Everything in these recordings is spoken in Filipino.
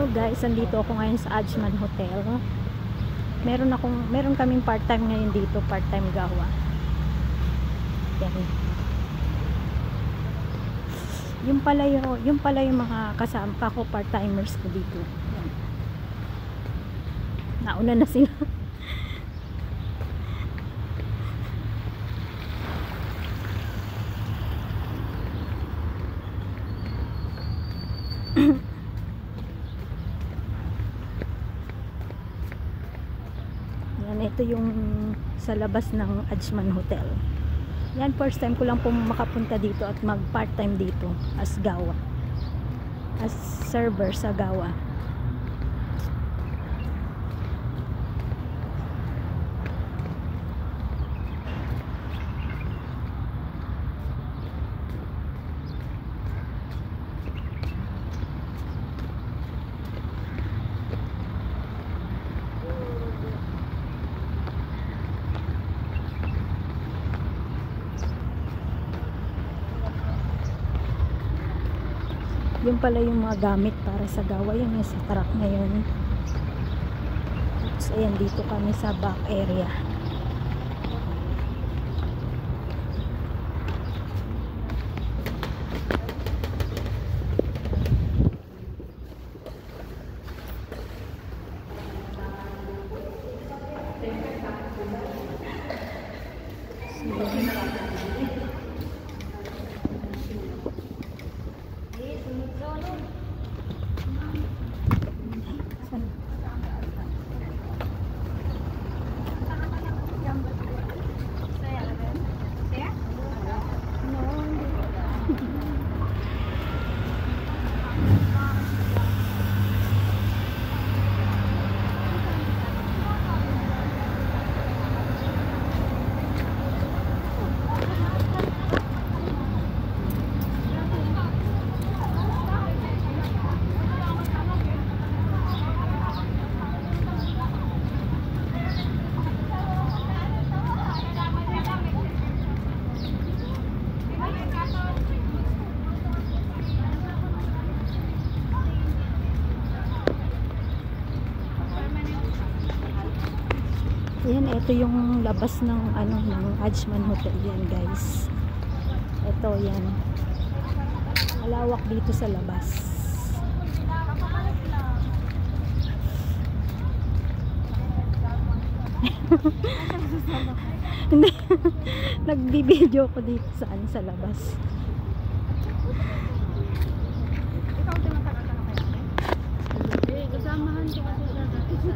Hello guys, andito ako ngayon sa Ajman Hotel. Meron kaming part-time ngayon dito, part-time gawa. Yan. Yung pala yung mga kasama ko, part-timers ko dito. Yan. Nauna na sila. Yan, ito yung sa labas ng Ajman Hotel. Yan, first time ko lang po makapunta dito at mag part-time dito as gawa. As server sa gawa. Yung pala yung mga gamit para sa gawa. Yan yung sa truck ngayon. So, ayan, dito kami sa back area. Ayan, ito yung labas ng ng Ajman Hotel yan, guys. Ito yan. Malawak dito sa labas. Hindi. Nagbibideo ko dito sa labas. Kasamahan ko kasi sa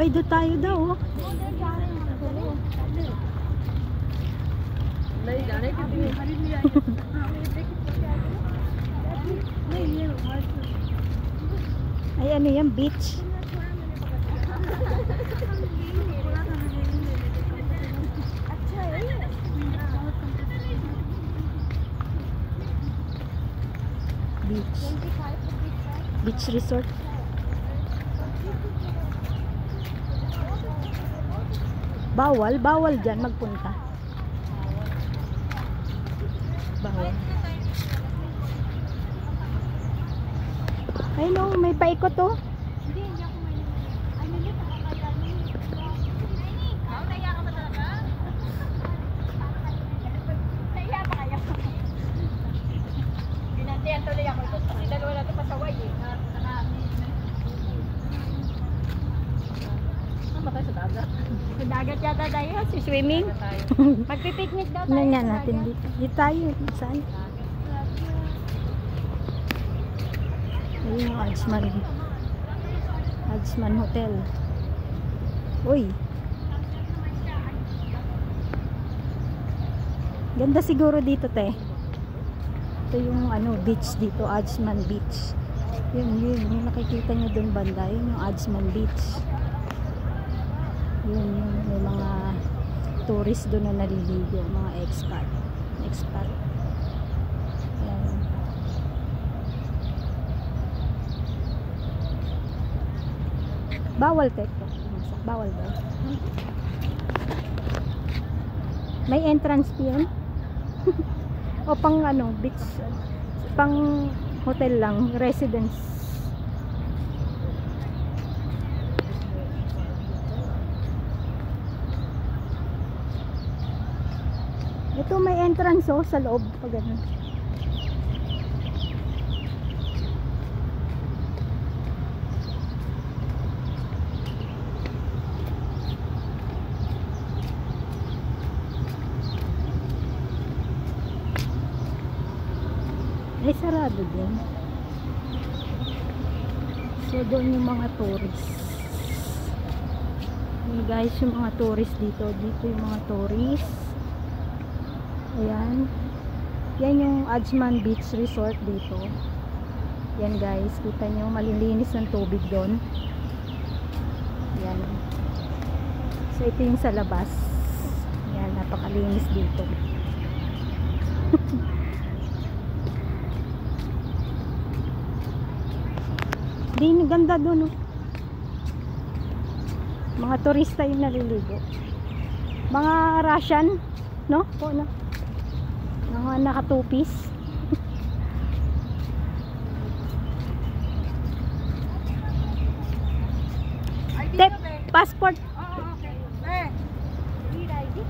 Ay, doon tayo daw. Ay, ano yan? Beach? Beach. Beach resort. Bawal dyan magpunta. Bawal. Ay no, may paikot oh. Hindi ako may ano niya pakakalanin. Naiya ka ba talaga? Naiya pa kaya? Binantiyan tuloy ako ito. Dalawa na ito pasaway eh. Matay sa dagat. Sa dagat yata tayo, si swimming. Magpipiknik daw tayo. Tingnan natin dito. Dito tayo. Saan? Ayun yung Ajman. Ajman Hotel. Uy. Ganda siguro dito, te. Ito yung ano, beach dito, Ajman Beach. Yun, yung nakikita nyo dun banda, yun yung Ajman Beach. Yun, may mga tourist doon na naliligo, mga expat. Ayan. Bawal teko. Bawal ba? May entrance fee yun? O pang ano, beach, pang hotel lang, residence. Ito may entrance oh, sa loob. Pag ganun. Ay, sarado din. So, doon yung mga tourists. Hey guys, yung mga tourists dito. Dito yung mga tourists. Ayan. Yan yung Ajman Beach Resort dito. Yan guys. Kita nyo, malilinis ng tubig doon. Yan. So, ito yung sa labas. Yan, napakalinis dito. Din ganda doon oh. Mga turista yung naliligo. Mga Russian, no? Po no. Mga nakatupis. Passport. Oo, okay. Eh, free riding?